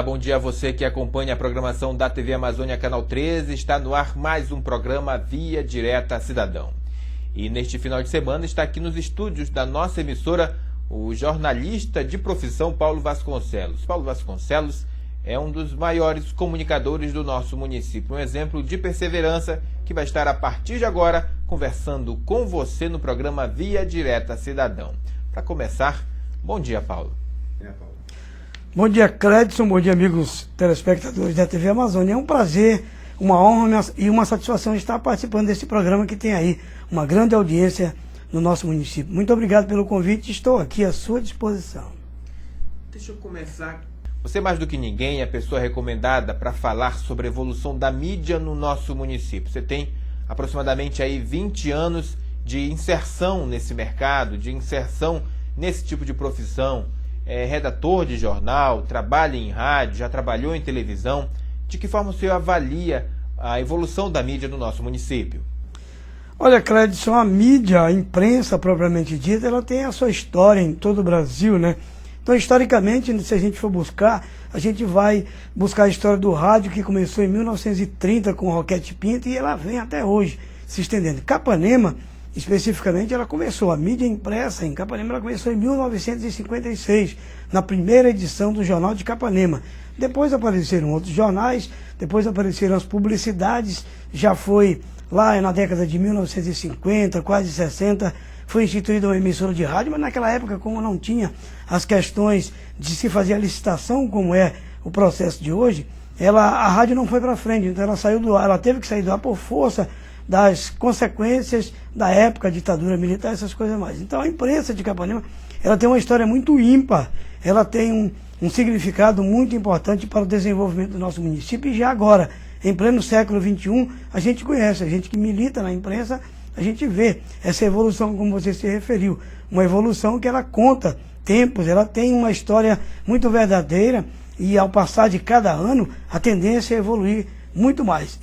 Olá, bom dia a você que acompanha a programação da TV Amazônia Canal 13. Está no ar mais um programa Via Direta Cidadão. E neste final de semana está aqui nos estúdios da nossa emissora o jornalista de profissão Paulo Vasconcelos. Paulo Vasconcelos é um dos maiores comunicadores do nosso município, um exemplo de perseverança que vai estar a partir de agora conversando com você no programa Via Direta Cidadão. Para começar, bom dia, Paulo. Bom dia, Clédson, bom dia, amigos telespectadores da TV Amazônia. É um prazer, uma honra e uma satisfação estar participando desse programa que tem aí uma grande audiência no nosso município. Muito obrigado pelo convite, estou aqui à sua disposição. Deixa eu começar. Você, mais do que ninguém, é a pessoa recomendada para falar sobre a evolução da mídia no nosso município. Você tem aproximadamente aí 20 anos de inserção nesse mercado, de inserção nesse tipo de profissão. É redator de jornal, trabalha em rádio, já trabalhou em televisão. De que forma o senhor avalia a evolução da mídia no nosso município? Olha, Clédson, a mídia, a imprensa propriamente dita, ela tem a sua história em todo o Brasil, né? Então, historicamente, se a gente for buscar, a gente vai buscar a história do rádio, que começou em 1930 com o Roquete Pinto, e ela vem até hoje se estendendo. Capanema, especificamente, ela começou, a mídia impressa em Capanema, ela começou em 1956, na primeira edição do Jornal de Capanema. Depois apareceram outros jornais, depois apareceram as publicidades, já foi lá na década de 1950, quase 60, foi instituída uma emissora de rádio, mas naquela época, como não tinha as questões de se fazer a licitação, como é o processo de hoje, a rádio não foi para frente, então ela saiu do ar, ela teve que sair do ar por força das consequências da época, a ditadura militar, essas coisas mais. Então a imprensa de Capanema, ela tem uma história muito ímpar, ela tem um significado muito importante para o desenvolvimento do nosso município, e já agora, em pleno século XXI, a gente conhece, a gente que milita na imprensa, a gente vê essa evolução, como você se referiu, uma evolução que ela conta tempos, ela tem uma história muito verdadeira, e ao passar de cada ano, a tendência é evoluir muito mais.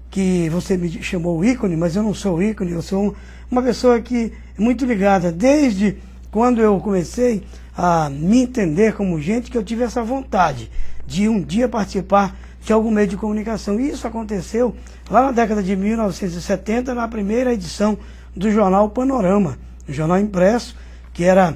Que você me chamou ícone, mas eu não sou ícone, eu sou uma pessoa que é muito ligada. Desde quando eu comecei a me entender como gente, que eu tive essa vontade de um dia participar de algum meio de comunicação. E isso aconteceu lá na década de 1970, na primeira edição do jornal Panorama, um jornal impresso, que era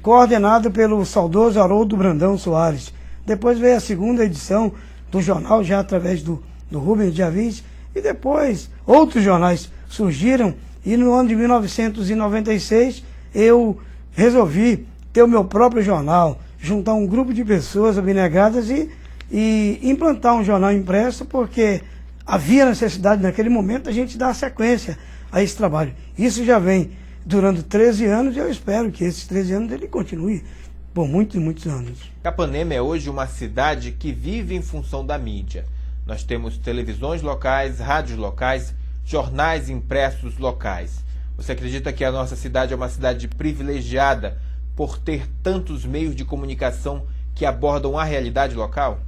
coordenado pelo saudoso Haroldo Brandão Soares. Depois veio a segunda edição do jornal, já através do Rubens de Avis, e depois outros jornais surgiram, e no ano de 1996 eu resolvi ter o meu próprio jornal, juntar um grupo de pessoas abnegadas e implantar um jornal impresso, porque havia necessidade naquele momento a gente dar sequência a esse trabalho. Isso já vem durando 13 anos, e eu espero que esses 13 anos ele continue por muitos e muitos anos. Capanema é hoje uma cidade que vive em função da mídia. Nós temos televisões locais, rádios locais, jornais impressos locais. Você acredita que a nossa cidade é uma cidade privilegiada por ter tantos meios de comunicação que abordam a realidade local?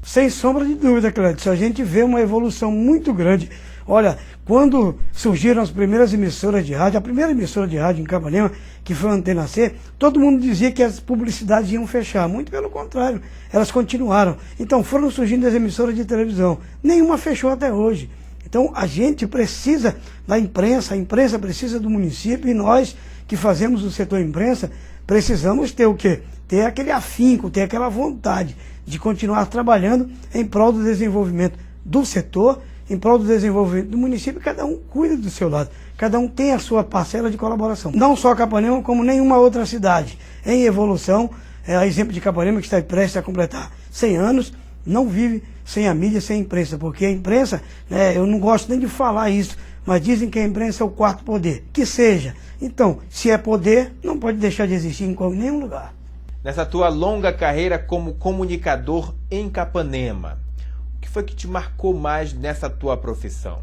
Sem sombra de dúvida, Clédson, a gente vê uma evolução muito grande. Olha, quando surgiram as primeiras emissoras de rádio, a primeira emissora de rádio em Capanema, que foi a Antena C, todo mundo dizia que as publicidades iam fechar. Muito pelo contrário, elas continuaram. Então foram surgindo as emissoras de televisão. Nenhuma fechou até hoje. Então a gente precisa da imprensa, a imprensa precisa do município, e nós que fazemos o setor imprensa, precisamos ter o quê? Ter aquele afinco, ter aquela vontade de continuar trabalhando em prol do desenvolvimento do setor, em prol do desenvolvimento do município. Cada um cuida do seu lado, cada um tem a sua parcela de colaboração. Não só Capanema, como nenhuma outra cidade em evolução, a exemplo de Capanema, que está prestes a completar 100 anos, não vive sem a mídia, sem a imprensa, porque a imprensa, eu não gosto nem de falar isso, mas dizem que a imprensa é o quarto poder, que seja. Então, se é poder, não pode deixar de existir em nenhum lugar. Nessa tua longa carreira como comunicador em Capanema, o que foi que te marcou mais nessa tua profissão?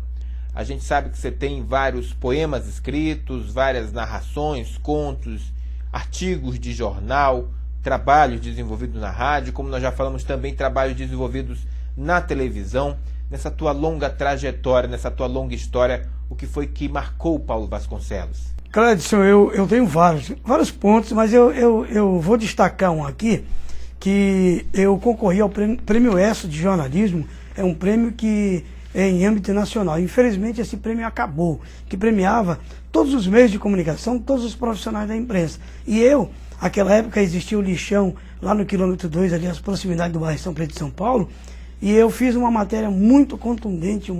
A gente sabe que você tem vários poemas escritos, várias narrações, contos, artigos de jornal, trabalhos desenvolvidos na rádio, como nós já falamos também, trabalhos desenvolvidos na televisão. Nessa tua longa trajetória, nessa tua longa história, o que foi que marcou o Paulo Vasconcelos? Clédson, eu tenho vários pontos, mas eu vou destacar um aqui, que eu concorri ao Prêmio ESSO de jornalismo. É um prêmio que é em âmbito nacional. Infelizmente esse prêmio acabou, que premiava todos os meios de comunicação, todos os profissionais da imprensa. E eu, naquela época existia o lixão lá no quilômetro 2, ali às proximidades do bairro São Pedro de São Paulo, e eu fiz uma matéria muito contundente,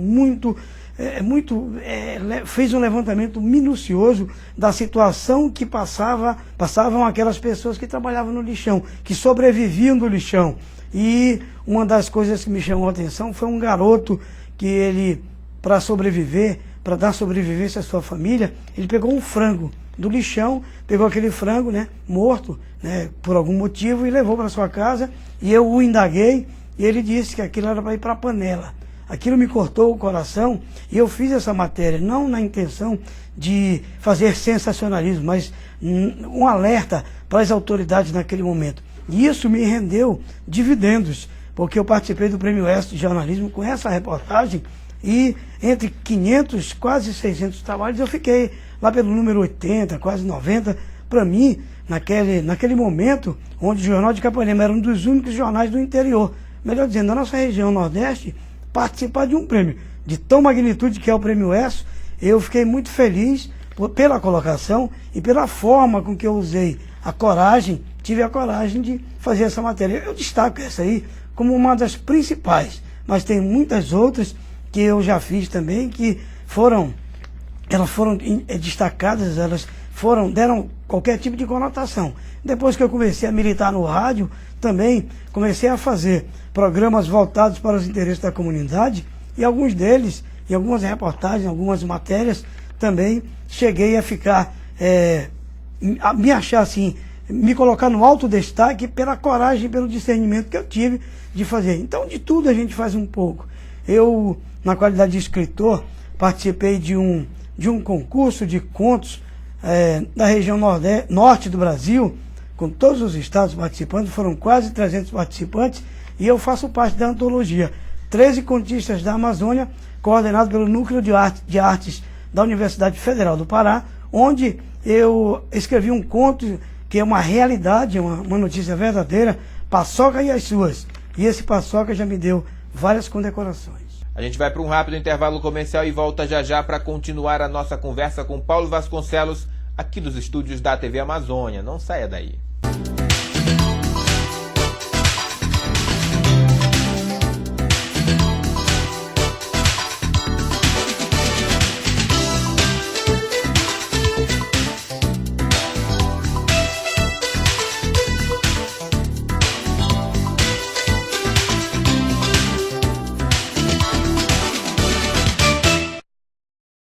fez um levantamento minucioso da situação que passavam aquelas pessoas que trabalhavam no lixão, que sobreviviam do lixão. E uma das coisas que me chamou a atenção foi um garoto que ele, para sobreviver, para dar sobrevivência à sua família, ele pegou um frango do lixão, pegou aquele frango, né, morto, né, por algum motivo, e levou para sua casa, e eu o indaguei, e ele disse que aquilo era para ir para a panela. Aquilo me cortou o coração, e eu fiz essa matéria, não na intenção de fazer sensacionalismo, mas um alerta para as autoridades naquele momento. E isso me rendeu dividendos, porque eu participei do Prêmio ESSO de jornalismo com essa reportagem, e entre 500, quase 600 trabalhos, eu fiquei lá pelo número 80, quase 90, para mim, naquele momento, onde o Jornal de Capanema era um dos únicos jornais do interior, melhor dizendo, da nossa região Nordeste, participar de um prêmio de tão magnitude que é o Prêmio ESSO, eu fiquei muito feliz pela colocação e pela forma com que eu usei a coragem, tive a coragem de fazer essa matéria. Eu destaco essa aí como uma das principais, mas tem muitas outras que eu já fiz também, que elas foram destacadas, deram qualquer tipo de conotação. Depois que eu comecei a militar no rádio, também comecei a fazer programas voltados para os interesses da comunidade, e alguns deles, em algumas reportagens, algumas matérias, também cheguei a ficar, a me achar assim, me colocar no alto destaque pela coragem, pelo discernimento que eu tive de fazer. Então, de tudo a gente faz um pouco. Eu, na qualidade de escritor, participei de um concurso de contos da região norte do Brasil, com todos os estados participando, foram quase 300 participantes, e eu faço parte da antologia 13 Contistas da Amazônia, coordenado pelo Núcleo de Artes da Universidade Federal do Pará, onde eu escrevi um conto que é uma realidade, uma notícia verdadeira, Paçoca e as Suas. E esse Paçoca já me deu várias condecorações. A gente vai para um rápido intervalo comercial e volta já já para continuar a nossa conversa com Paulo Vasconcelos, aqui dos estúdios da TV Amazônia. Não saia daí.